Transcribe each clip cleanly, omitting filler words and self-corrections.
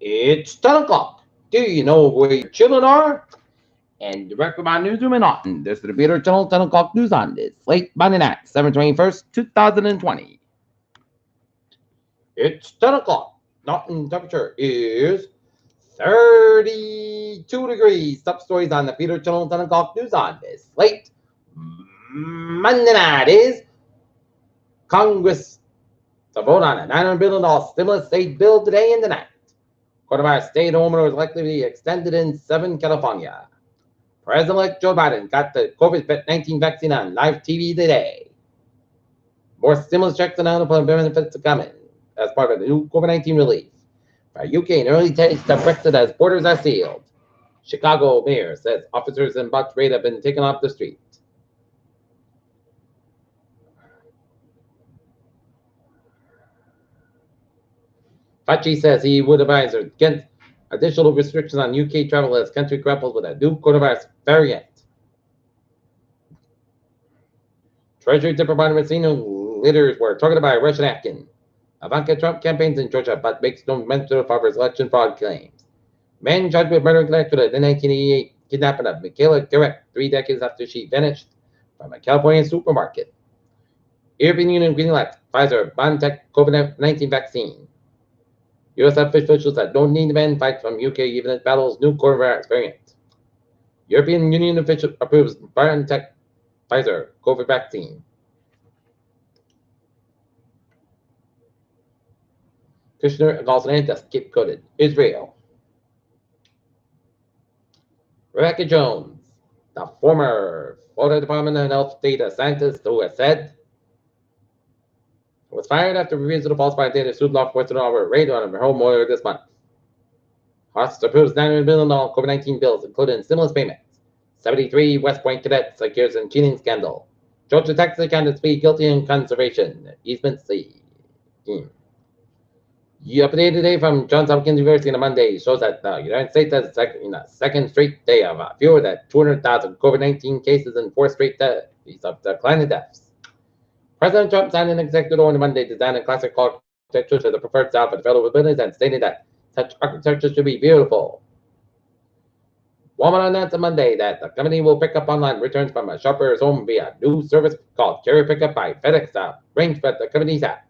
It's 10 o'clock. Do you know where your children are? And direct from our newsroom in Austin, this is the Peter Channel 10 o'clock news on this late Monday night, 7/21st, 2020. It's 10 o'clock. Mountain temperature is 32 degrees. Top stories on the Peter Channel 10 o'clock news on this late Monday night is Congress to vote on a $900 billion stimulus aid bill today and tonight. Coronavirus stay-at-home order is likely to be extended in Southern California. President-elect Joe Biden got the COVID-19 vaccine on live TV today. More stimulus checks and unemployment benefits are coming as part of the new COVID-19 relief. For UK, an early taste of Brexit as borders are sealed. Chicago mayor says officers in Buck's raid have been taken off the street. Fauci says he would advise against additional restrictions on UK travel as country grapples with a new coronavirus variant. Treasury diplomat Messina leaders were targeted by a Russian Afghan. Ivanka Trump campaigns in Georgia but makes no mention of his election fraud claims. Man charged with murder and neglect for the 1988 kidnapping of Michaela Garrett 3 decades after she vanished from a California supermarket. European Union greenlights Pfizer BioNTech COVID-19 vaccine. U.S. officials said no need to ban fights from UK even as battles new coronavirus variant. European Union official approves BioNTech Pfizer COVID vaccine. Kushner calls an scapegoated Israel. Rebecca Jones, the former Florida Department of Health data scientist who has said was fired after refusal to falsify data sued law enforcement over a raid on her home earlier this month. House approves $900 billion COVID-19 bills, including stimulus payments. 73 West Point cadets accused in cheating scandal. Georgia Texas candidates plead guilty in conservation easement scheme. Updated today from Johns Hopkins University on a Monday shows that the United States has a second straight day of fewer than 200,000 COVID-19 cases and 4 straight days of declining deaths. President Trump signed an executive order on Monday designing classic architecture to the preferred style for the federal buildings and stating that such architecture should be beautiful. Walmart announced on Monday that the company will pick up online returns from a shopper's home via a new service called Carrier Pickup by FedEx, arranged by the company's app.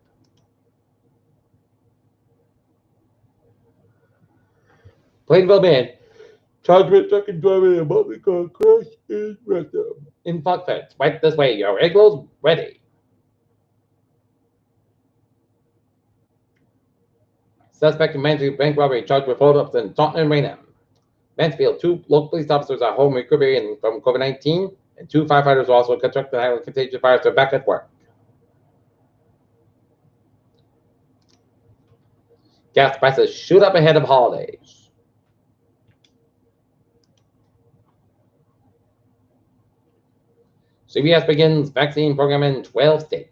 Plainville man charged with drunken driving a multi-car crash in Rectum. In Foxford, right this way, your egglow's ready. Suspect in Mansfield bank robbery charged with hold-ups in Taunton and Raynham. Mansfield, 2 local police officers are home recuperating from COVID-19, and 2 firefighters were also constructed to handle contagious fires to back at work. Gas prices shoot up ahead of holidays. CBS begins vaccine program in 12 states.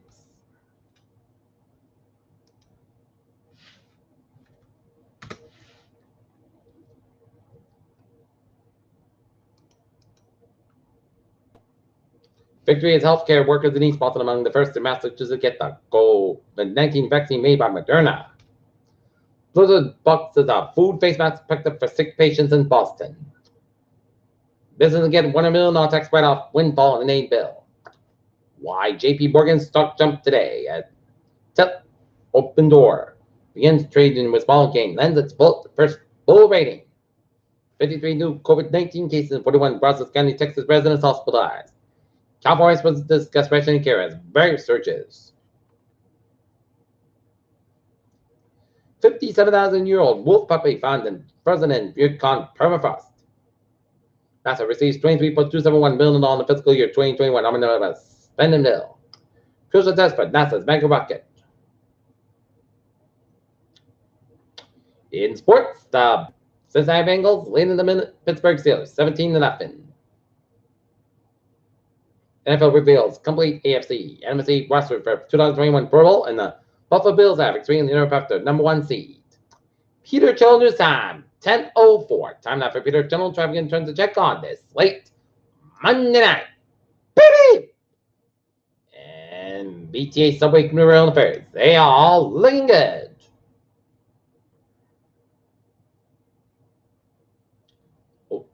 Victory is healthcare workers in East Boston among the first in Massachusetts to get the COVID-19 vaccine made by Moderna. Blizzard Bucks is a food face mask effective for sick patients in Boston. Business get $1 million tax write-off windfall in aid bill. Why JP Morgan stock jumped today at Open Door begins trading with small gain, lends its first bull rating. 53 new COVID-19 cases in 41 Brazos County, Texas residents hospitalized. California was discuss rationing care as various surges. 57,000-year-old wolf puppy found in frozen in Yukon permafrost. NASA receives $23.271 billion in the fiscal year 2021. I'm going to spend a mill. Crucial test for NASA's Mega rocket. In sports, the Cincinnati Bengals leading the Pittsburgh Steelers 17-0. NFL reveals complete AFC NFC roster for 2021 Pro Bowl, and the Buffalo Bills have experienced the interrupt the #1 seed. Peter Channel News Time, 10:04. Time now for Peter Channel traffic and turns to check on this late Monday night. Baby! And BTA subway commuter rail affairs. They are all looking good.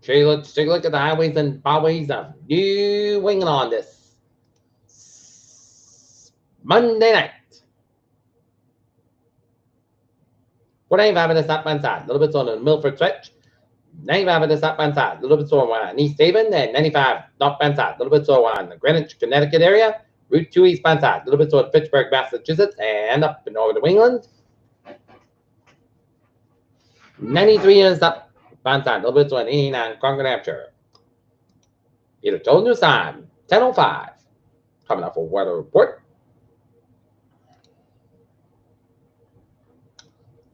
Okay, let's take a look at the highways and byways of New England on this Monday night. 45 minutes southbound side, a little bit on the Milford stretch. 95 minutes southbound side, a little bit slower on East Haven, and 95 northbound side, a little bit slower on the Greenwich, Connecticut area. Route 2 eastbound side, a little bit toward Pittsburgh, Massachusetts, and up in northern New England. 93 units up, bound side, a little bit toward 89 Concord, New Hampshire. Either total news time, 10:05. Coming up for weather report.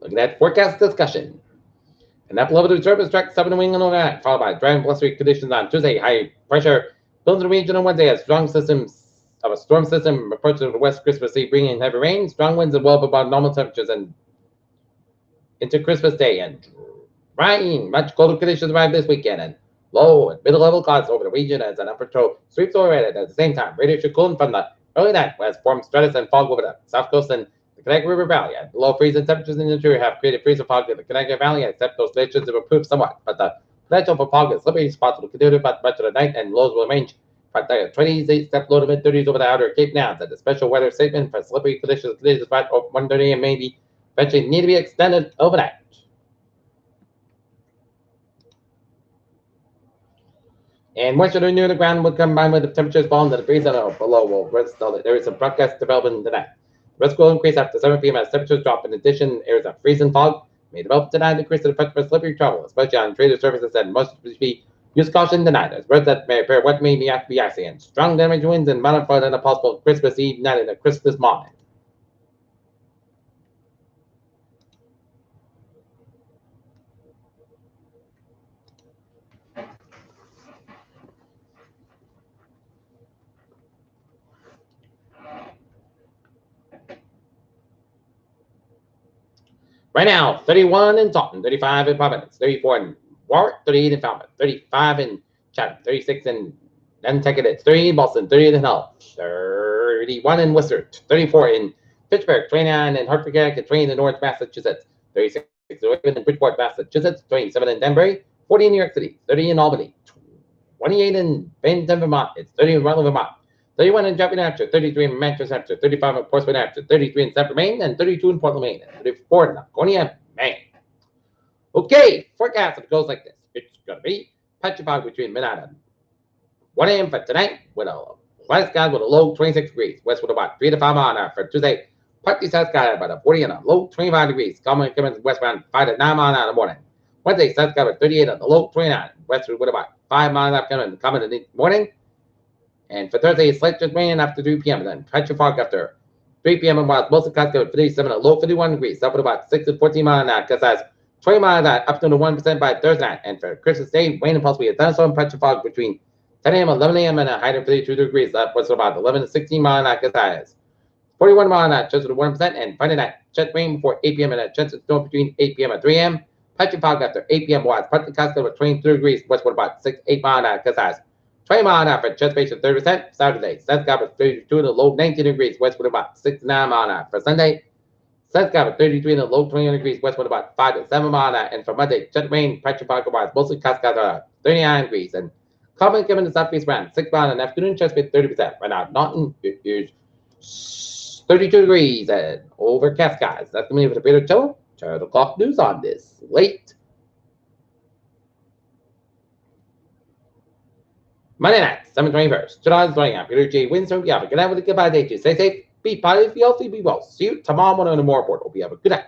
Looking at forecast discussion. An upper level to surface track 7 New England overnight, followed by dry and blustery conditions on Tuesday. High pressure builds in the region on Wednesday as strong systems of a storm system approaching the west Christmas Eve, bringing heavy rain, strong winds, and well above normal temperatures, and into Christmas Day. And drying, much colder conditions arrive this weekend, and low and middle level clouds over the region as an upper trough sweeps over it. At the same time, radiation cooling from the early night has formed stratus and fog over the south coast and the Connecticut River Valley. And below freezing temperatures in the interior have created freezing fog in the Connecticut Valley, except those conditions have improved somewhat. But the potential for fog and slippery spots will continue about much of the night, and lows will range from the 20s, except low to mid 30s over the outer Cape Nouns. And the special weather statement for slippery conditions right over 1:30 and maybe eventually need to be extended overnight. And moisture near the ground will combine with the temperatures falling to the breeze and below will rest. There is a broadcast development tonight. The risk will increase after 7 p.m. as temperatures drop. In addition, areas of freezing fog may develop tonight, increase the potential for slippery travel, especially on traded surfaces, and must be use caution tonight as birds that may appear wet may be icy, and strong damage winds and mountain flood and a possible Christmas Eve night and a Christmas morning. Right now, 31 in Taunton, 35 in Providence, 34 in Warwick, 38 in Falmouth, 35 in Chatham, 36 in Nantucket, it's 30 in Boston, 38 in Hull, 31 in Worcester, 34 in Pittsburgh, 29 in Hartford, Connecticut, 20 in North Massachusetts, 36 in Bridgeport, Massachusetts, 27 in Danbury, 40 in New York City, 30 in Albany, 28 in Bennington, Vermont, it's 30 in Rutland, Vermont, 31 in Jefferson, New Hampshire, 33 in Manchester, New Hampshire, 35 in Portsmouth, New Hampshire, 33 in Sanford, Maine, and 32 in Portland, Maine, and 34 in Laconia, Maine. Okay, forecast it goes like this. It's going to be patchy fog between midnight and 1 a.m. for tonight with a light sky with a low 26 degrees. West with about 3 to 5 miles an hour for Tuesday. Partly south sky about a 40 and a low 25 degrees. Coming west around 5 to 9 miles an hour in the morning. Wednesday, south sky with 38 and a low 29. West with about 5 miles an hour coming in the morning. And for Thursday, it's slight just rain after 3 p.m. and then patchy fog after 3 p.m. and while most of the clouds with 57 and a low 51 degrees. Up at about 6 to 14 miles an hour because that's 20 miles an hour up to 1% by Thursday night. And for Christmas Day, rain and possibly a thunderstorm patchy fog between 10 a.m. and 11 a.m. and a height of 32 degrees. That was about 11 to 16 miles an hour because that is 41 miles an hour just to 1%. And Friday night, chance rain before 8 p.m. and a chance of storm between 8 p.m. and 3 a.m. Patchy fog after 8 p.m. Wise. Partly clouds with 23 degrees. West with about 6 8 miles an hour because that is 20 miles an hour for chance base of 30%. Saturday, sun sky with 32 to low 19 degrees. West with about 6 to 9 miles an hour. For Sunday, sun sky with 33 and a low 21 degrees. West with about 5 to 7 miles an hour. And for Monday, chance rain, patchy fog wise, mostly clouds are 39 degrees. And common given the southeast wind 6 miles in the afternoon, chance base 30%. Right now, Norton is 32 degrees and overcast skies. That's the meaning of the Peter Cello. Turtle Clock News on this late Monday night, 7/21st. July 20th. Peter J. Winston. Yeah, good night with a goodbye day to you. Stay safe, be positive, be healthy, be well. See you tomorrow morning on the more report. Hope you have a good night.